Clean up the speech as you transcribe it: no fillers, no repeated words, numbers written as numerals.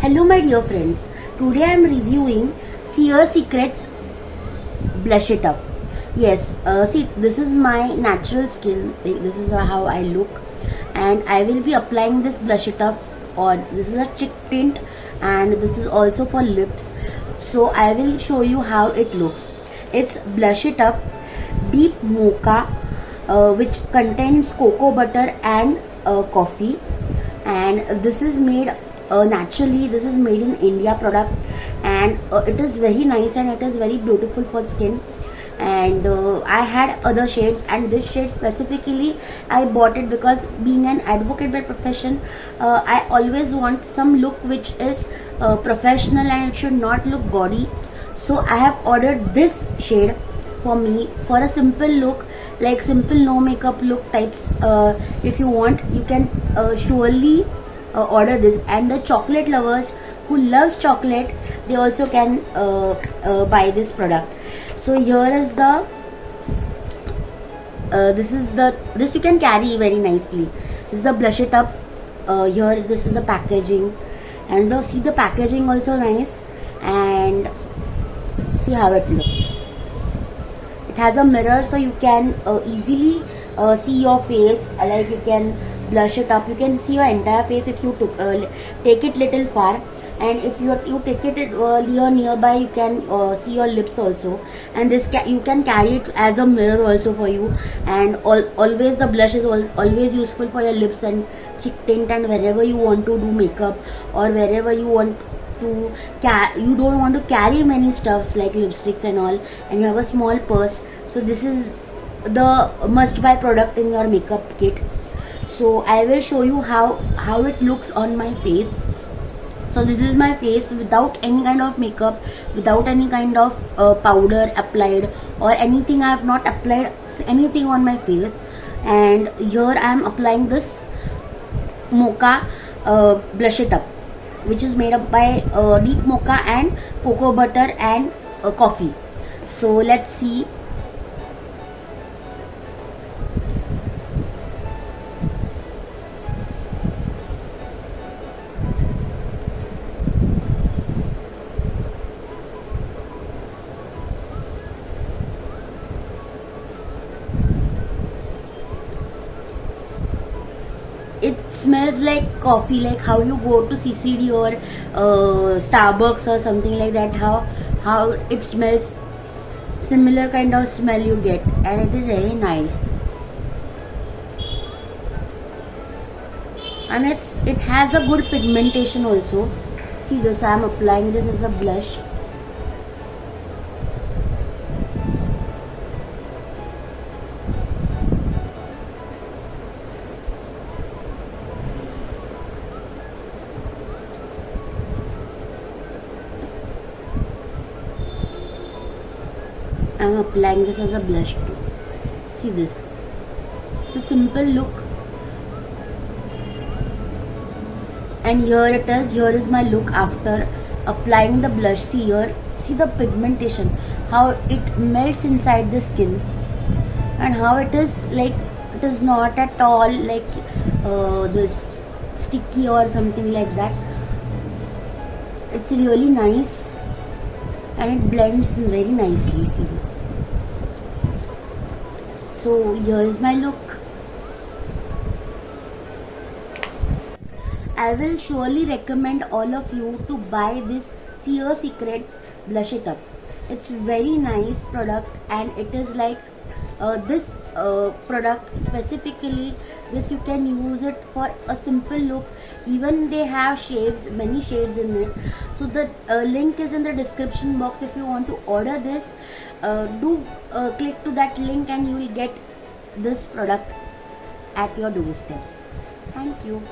Hello my dear friends, today I am reviewing Seer Secrets Blush It Up. Yes, see, this is my natural skin, this is how I look, and I will be applying this Blush It Up on. This is a cheek tint and this is also for lips. So I will show you how it looks. It's Blush It Up Deep Mocha, which contains cocoa butter and coffee, and this is made naturally. This is made in India product, and it is very nice and it is very beautiful for skin. And I had other shades, and this shade specifically I bought it because being an advocate by profession, I always want some look which is professional and it should not look gaudy. So I have ordered this shade for me for a simple look, like simple no makeup look types. If you want, you can surely order this. And the chocolate lovers who loves chocolate, they also can buy this product. So here is the this you can carry very nicely. This is the Blush It Up. Here this is the packaging, and see the packaging also nice, and see how it looks. It has a mirror, so you can easily see your face. Like you can blush it up, you can see your entire face if you take it little far, and if you take it nearby, you can see your lips also. And this you can carry it as a mirror also for you. And always the blush is always useful for your lips and cheek tint, and wherever you want to do makeup, or wherever you want to you don't want to carry many stuffs like lipsticks and all, and you have a small purse. So this is the must buy product in your makeup kit. So I will show you how it looks on my face. So this is my face without any kind of makeup, without any kind of powder applied or anything. I have not applied anything on my face, and here I am applying this mocha Blush It Up, which is made up by deep mocha and cocoa butter and coffee. So let's see. It smells like coffee, like how you go to CCD or Starbucks or something like that. How it smells, similar kind of smell you get, and it is very nice. And it has a good pigmentation also. See this, I am applying this as a blush. I am applying this as a blush too. See this. It's a simple look. And here it is. Here is my look after applying the blush. See here. See the pigmentation. How it melts inside the skin. And how it is like, it is not at all like this sticky or something like that. It's really nice. And it blends very nicely. See this. So here is my look. I will surely recommend all of you to buy this Seer Secrets Blush It Up. It's very nice product, and it is like this product specifically, this you can use it for a simple look. Even they have shades, many shades in it. So the link is in the description box. If you want to order this, do click to that link and you will get this product at your doorstep. Thank you.